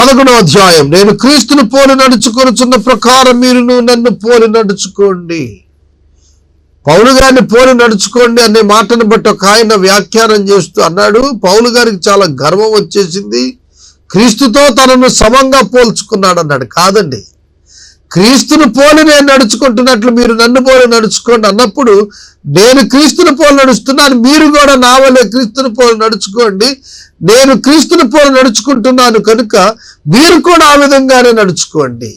11వ అధ్యాయం, నేను క్రీస్తును పోలి నడుచుకొనుచున్న ప్రకారం మీరును నన్ను పోలి నడుచుకోండి. పౌలు గారిని పోలి నడుచుకోండి అనే మాటను బట్టి ఒక ఆయన వ్యాఖ్యానం చేస్తూ అన్నాడు, పౌలు గారికి చాలా గర్వం వచ్చేసింది, క్రీస్తుతో తనను సమంగా పోల్చుకున్నాడు అన్నాడు. కాదండి, క్రీస్తును పోలి నేను నడుచుకుంటున్నట్లు మీరు నన్ను పోలి నడుచుకోండి అన్నప్పుడు, నేను క్రీస్తును పోలి నడుస్తున్నాను, మీరు కూడా నా వల్లే క్రీస్తును పోలి నడుచుకోండి. నేను క్రీస్తును పోలి నడుచుకుంటున్నాను కనుక మీరు కూడా ఆ విధంగానే నడుచుకోండి.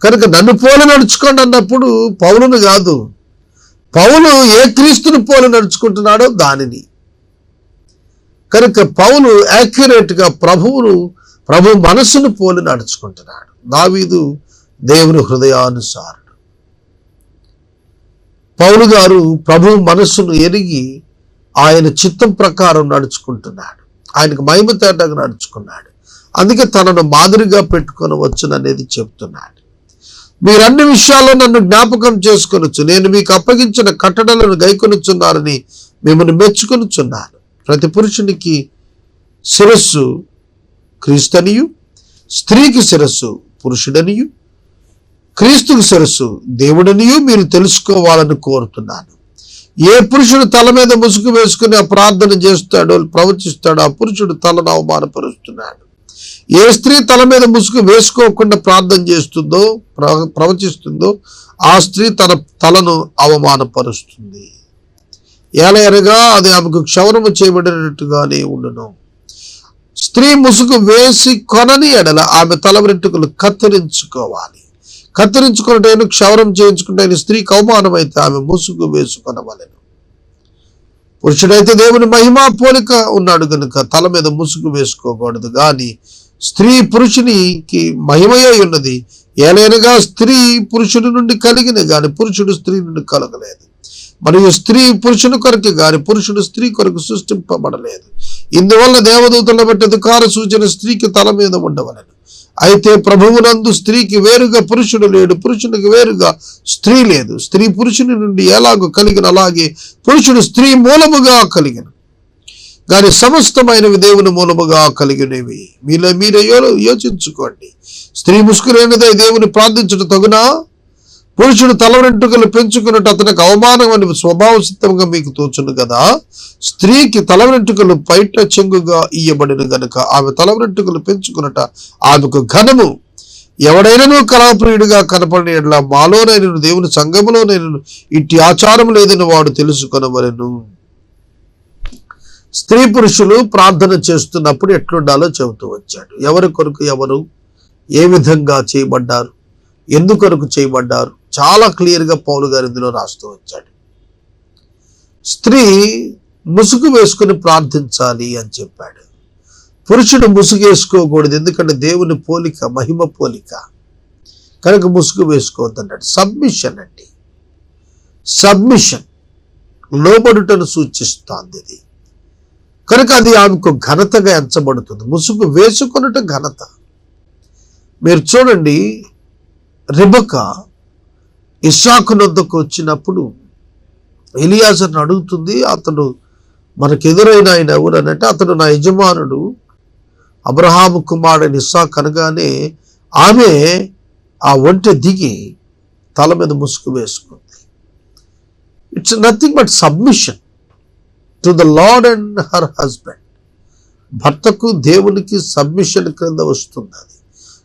కనుక నన్ను పోలి నడుచుకోండి అన్నప్పుడు పౌలును కాదు, పౌలు ఏ క్రీస్తును పోలి నడుచుకుంటున్నాడో దానిని. కనుక పౌలు యాక్యురేట్గా ప్రభు మనస్సును పోలి నడుచుకుంటున్నాడు. దావీదు దేవుని హృదయానుసారుడు. పౌలు గారు ప్రభు మనస్సును ఎరిగి ఆయన చిత్తం ప్రకారం నడుచుకుంటున్నాడు. ఆయనకు మహిమ తేటగా నడుచుకున్నాడు. అందుకే తనను మాదిరిగా పెట్టుకొని వచ్చుననేది చెప్తున్నాడు. మీరు అన్ని విషయాల్లో నన్ను జ్ఞాపకం చేసుకొనొచ్చు, నేను మీకు అప్పగించిన కట్టడలను గైకొనుచున్నారని మిమ్మల్ని మెచ్చుకొనుచున్నాను. ప్రతి పురుషునికి శిరస్సు క్రీస్తనియు, స్త్రీకి శిరస్సు పురుషుడనియు, క్రీస్తుకు శిరస్సు దేవుడనియు మీరు తెలుసుకోవాలని కోరుతున్నాను. ఏ పురుషుడు తల మీద ముసుగు వేసుకుని ఆ ప్రార్థన చేస్తాడో ప్రవచిస్తాడో ఆ పురుషుడు తలను అవమానపరుస్తున్నాడు. ఏ స్త్రీ తల మీద ముసుగు వేసుకోకుండా ప్రార్థన చేస్తుందో ప్రవచిస్తుందో ఆ స్త్రీ తన తలను అవమానపరుస్తుంది. ఏలయనగా అది ఆమెకు క్షవరము చేయబడినట్టుగానే ఉండును. స్త్రీ ముసుగు వేసి కొనని ఎడల ఆమె తల వెంట్రుకలు కత్తిరించుకోవాలి. కత్తిరించుకున్నటైన క్షవరం చేయించుకుంటే స్త్రీకి అవమానమైతే ఆమె ముసుగు వేసుకొనవలెను. పురుషుడైతే దేవుని మహిమా పోలిక ఉన్నాడు కనుక తల మీద ముసుగు వేసుకోకూడదు. కానీ స్త్రీ పురుషునికి మహిమయే ఉన్నది. ఏలైనగా స్త్రీ పురుషుడి నుండి కలిగిన గాని పురుషుడు స్త్రీ నుండి కలగలేదు. మరియు స్త్రీ పురుషుని కొరకు గాని పురుషుడు స్త్రీ కొరకు సృష్టింపబడలేదు. ఇందువల్ల దేవదూతల బట్టి అధికార సూచన స్త్రీకి తల మీద ఉండవలెను. అయితే ప్రభువునందు స్త్రీకి వేరుగా పురుషుడు లేడు, పురుషునికి వేరుగా స్త్రీ లేదు. స్త్రీ పురుషుని నుండి ఎలాగో కలిగిన అలాగే పురుషుడు స్త్రీ మూలముగా కలిగిన కానీ సమస్తమైనవి దేవుని మూలముగా కలిగినవి. మీరే యోచించుకోండి. స్త్రీ ముసుగులేనిదై దేవుని ప్రార్థించడం తగునా? పురుషుడు తల వెంట్రుకలు పెంచుకున్నట్టు అతనికి అవమానం అని స్వభావ సిద్ధంగా మీకు తోచును కదా. స్త్రీకి తల వెంట్రుకలు పైట చెంగుగా ఇయ్యబడిన గనుక ఆమె తల వెంట్రుకలు పెంచుకున్నట ఆమెకు ఘనము. ఎవడైనాను కళాప్రియుడిగా కనపడిన మాలోనైనను దేవుని సంఘములోనైనను ఇట్టి ఆచారం లేదని వాడు తెలుసుకొనవలెను. స్త్రీ పురుషులు ప్రార్థన చేస్తున్నప్పుడు ఎట్లుండాలో చెబుతూ వచ్చాడు. ఎవరి కొరకు ఎవరు ఏ విధంగా చేయబడ్డారు, ఎందుకొరకు చేయబడ్డారు చాలా క్లియర్గా పౌలు గారు ఇందులో రాస్తూ వచ్చాడు. స్త్రీ ముసుగు వేసుకుని ప్రార్థించాలి అని చెప్పాడు. పురుషుడు ముసుగు వేసుకోకూడదు, ఎందుకంటే దేవుని పోలిక మహిమ పోలిక కనుక ముసుగు వేసుకోవద్దన్నాడు. సబ్మిషన్ అండి, సబ్మిషన్ లోబడుటను సూచిస్తుంది ఇది. కనుక అది ఆమెకు ఘనతగా ఎంచబడుతుంది. ముసుగు వేసుకున్నట్టు ఘనత. మీరు చూడండి, రెబెకా ఇస్సాకు నొద్దకు వచ్చినప్పుడు ఎలియాజర్ని అడుగుతుంది, అతడు మనకు ఎదురైన ఆయన ఎవరనంటే అతడు నా యజమానుడు అబ్రహాము కుమారుడైన ఇస్సాకు అనగానే ఆమె ఆ ఒంటె దిగి తల మీద ముసుగు వేసుకుంది. It's nothing but submission to the lord and her husband. భర్తకు దేవునికి సబ్మిషన్ క్రింద వస్తుంది అది.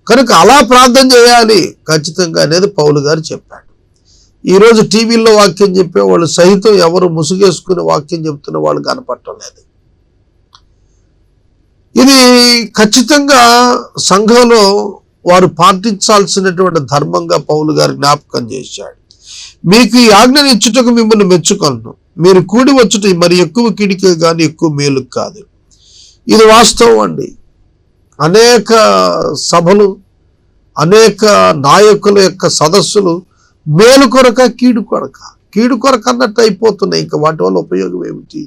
కనుక అలా ప్రార్థన చేయాలి ఖచ్చితంగా అనేది పౌలు గారు చెప్పాడు. ఈరోజు టీవీల్లో వాక్యం చెప్పేవాళ్ళు సహితం ఎవరు ముసుగేసుకుని వాక్యం చెప్తున్న వాళ్ళు కనపడటం లేదు. ఇది ఖచ్చితంగా సంఘంలో వారు పాటించాల్సినటువంటి ధర్మంగా పౌలు గారు జ్ఞాపకం చేశాడు. మీకు ఈ ఆజ్ఞను ఇచ్చుటకు మిమ్మల్ని మెచ్చుకొను, మీరు కూడి వచ్చుట మరి ఎక్కువ కిడికే కానీ ఎక్కువ మేలు కాదు. ఇది వాస్తవం అండి. అనేక సభలు, అనేక నాయకుల యొక్క సదస్సులు మేలు కొరక కీడు కొరక అన్నట్టు అయిపోతున్నాయి. ఇంకా వాటి వల్ల ఉపయోగం ఏమిటి?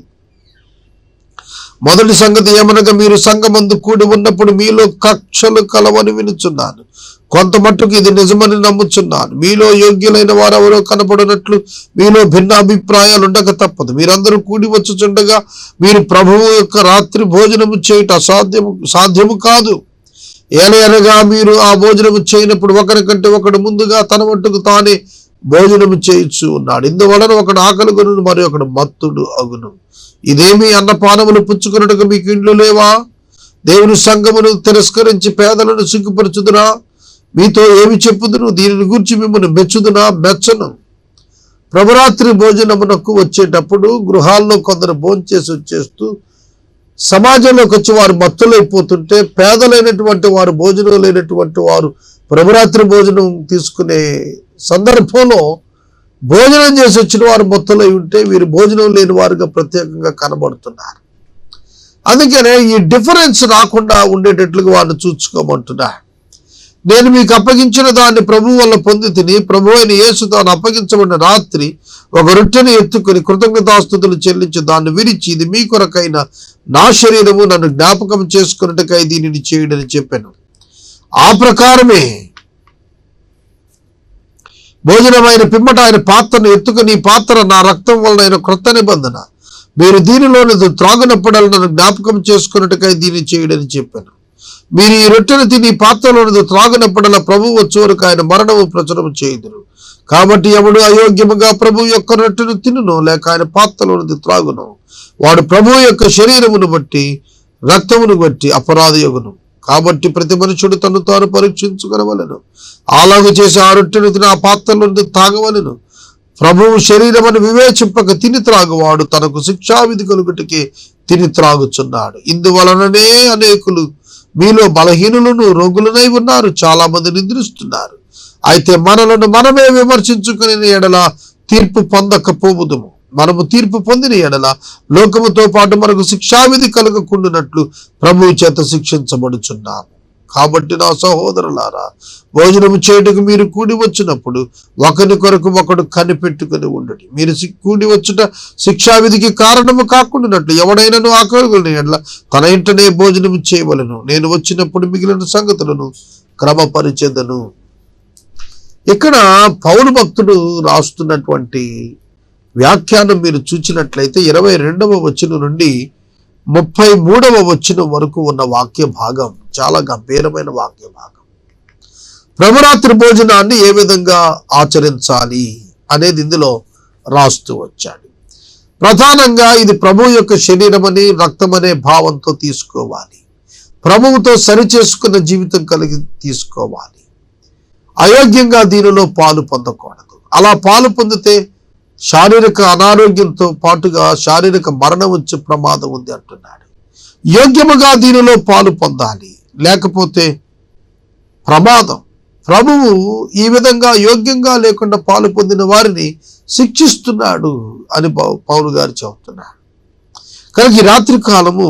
మొదటి సంగతి ఏమనగా మీరు సంఘమందు కూడి ఉన్నప్పుడు మీలో కక్షలు కలవని వినుచున్నాను. కొంత మట్టుకు ఇది నిజమని నమ్ముచున్నాను. మీలో యోగ్యులైన వారు ఎవరో కనపడినట్లు మీలో భిన్న అభిప్రాయాలు ఉండక తప్పదు. మీరందరూ కూడి వచ్చుచుండగా మీరు ప్రభువు యొక్క రాత్రి భోజనము చేయుట సాధ్యము కాదు. ఏలయనగా మీరు ఆ భోజనము చేయనప్పుడు ఒకరికంటే ఒకడు ముందుగా తన మట్టుకు తానే భోజనము చేయించు ఉన్నాడు. ఇందువలన ఒకడు ఆకలి కొను, మరి ఒకడు మత్తుడు అగును. ఇదేమి అన్నపానములు పుచ్చుకున్నట్టుగా మీకు ఇండ్లు లేవా? దేవుని సంఘమును తిరస్కరించి పేదలను సిగ్గుపరచుదురా? మీతో ఏమి చెప్పుదును? దీనిని గురించి మిమ్మల్ని మెచ్చుదునా? మెచ్చను. ప్రభురాత్రి భోజనమునకు వచ్చేటప్పుడు గృహాల్లో కొందరు భోంచేసి వచ్చేస్తూ సమాజంలోకి వచ్చి వారు మత్తులైపోతుంటే, పేదలైనటువంటి వారు, భోజనం లేనటువంటి వారు ప్రభురాత్రి భోజనం తీసుకునే సందర్భంలో భోజనం చేసి వచ్చిన వారు మత్తులై ఉంటే వీరు భోజనం లేని వారుగా ప్రత్యేకంగా కనబడుతున్నారు. అందుకనే ఈ డిఫరెన్స్ రాకుండా ఉండేటట్లుగా వారిని చూసుకోమంటున్నారు. నేను మీకు అప్పగించిన దాన్ని ప్రభువు వల్ల పొంది తిని, ప్రభు అయిన యేసు తాను అప్పగించబడిన రాత్రి ఒక రొట్టెను ఎత్తుకుని కృతజ్ఞతాస్తుతులు చెల్లించి దాన్ని విరిచి, ఇది మీ కొరకైన నా శరీరము, నన్ను జ్ఞాపకం చేసుకున్నట్టుకై దీనిని చేయడని చెప్పాను. ఆ ప్రకారమే భోజనమైన పిమ్మట ఆయన పాత్రను ఎత్తుకుని, ఈ పాత్ర నా రక్తం వలన క్రొత్త నిబంధన, మీరు దీనిలోని త్రాగునప్పుడల్లా నన్ను జ్ఞాపకం చేసుకున్నట్టుకై దీన్ని చేయడని చెప్పాను. మీరు ఈ రొట్టెను తిని పాత్రలోని త్రాగునప్పుడల్లా ప్రభువు వచ్చే వరకు ఆయన మరణము ప్రచురము చేయుదురు. కాబట్టి ఎవడు అయోగ్యముగా ప్రభు యొక్క రొట్టెను తినును, లేక ఆయన పాత్రలోనిది త్రాగును, వాడు ప్రభువు యొక్క శరీరమును బట్టి రక్తమును బట్టి అపరాధయగును. కాబట్టి ప్రతి మనుషుడు తను తాను పరీక్షించుకొనవలెను. అలాగూ చేసి ఆ రొట్టెను తిని ఆ పాత్రలోనిది తాగవలెను. ప్రభువు శరీరమని వివేచింపక తిని త్రాగువాడు తనకు శిక్షావిధి కలుగుటకే తిని త్రాగుచున్నాడు. ఇందువలననే అనేకులు మీలో బలహీనులను రోగులనై ఉన్నారు, చాలా మంది నిద్రిస్తున్నారు. అయితే మనలను మనమే విమర్శించుకుని ఎడల తీర్పు పొందకపోవుదుము. మనము తీర్పు పొందిన ఎడల లోకముతో పాటు మనకు శిక్షావిధి కలగకుండానట్లు ప్రభువు చేత శిక్షించబడుచున్నాము. కాబట్టి నా సహోదరులారా, భోజనము చేయుటకు మీరు కూడి వచ్చినప్పుడు ఒకరి కొరకు ఒకడు కనిపెట్టుకుని ఉండండి. మీరు కూడి వచ్చుట శిక్షావిధికి కారణము కాకుండానట్లు ఎవడైనాను ఆకలిగొని ఎడల తన ఇంటనే భోజనము చేయవలెను. నేను వచ్చినప్పుడు మిగిలిన సంగతులను క్రమపరిచెదను. ఇక్కడ పౌలు భక్తుడు రాస్తున్నటువంటి వ్యాఖ్యానం మీరు చూచినట్లయితే 22వ వచనం నుండి 33వ వచనం వరకు ఉన్న వాక్య భాగం చాలా గంభీరమైన వాక్య భాగం. ప్రభురాత్రి భోజనాన్ని ఏ విధంగా ఆచరించాలి అనేది ఇందులో రాస్తూ వచ్చాడు. ప్రధానంగా ఇది ప్రభు యొక్క శరీరమని, రక్తమనే భావంతో తీసుకోవాలి. ప్రభువుతో సరిచేసుకున్న జీవితం కలిగి తీసుకోవాలి. అయోగ్యంగా దీనిలో పాలు పొందకూడదు. అలా పాలు పొందితే శారీరక అనారోగ్యంతో పాటుగా శారీరక మరణం వచ్చే ప్రమాదం ఉంది అంటున్నాడు. యోగ్యముగా దీనిలో పాలు పొందాలి, లేకపోతే ప్రమాదం. ప్రభువు ఈ విధంగా యోగ్యంగా లేకుండా పాలు పొందిన వారిని శిక్షిస్తున్నాడు అని పౌలు గారు చెబుతున్నాడు. కనుక ఈ రాత్రి కాలము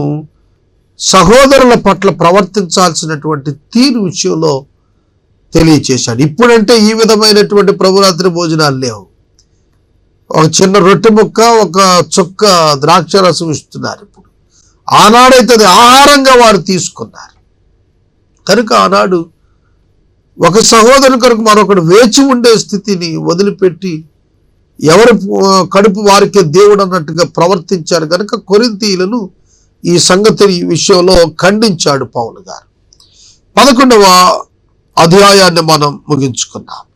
సహోదరుల పట్ల ప్రవర్తించాల్సినటువంటి తీరు విషయంలో తెలియచేశాడు. ఇప్పుడంటే ఈ విధమైనటువంటి ప్రభురాత్రి భోజనాలు లేవు. ఒక చిన్న రొట్టె ముక్క, ఒక చుక్క ద్రాక్ష రసం ఇస్తున్నారు. ఇప్పుడు ఆనాడైతే అది ఆహారంగా వారు తీసుకున్నారు. కనుక ఆనాడు ఒక సహోదరుని కొరకు మరొకడు వేచి ఉండే స్థితిని వదిలిపెట్టి ఎవరు కడుపు వారికే దేవుడు అన్నట్టుగా ప్రవర్తించారు. కనుక కొరింథీయులను ఈ సంగతి విషయంలో ఖండించాడు పౌలు గారు. 11వ అధ్యాయాన్ని మనం ముగించుకున్నాం.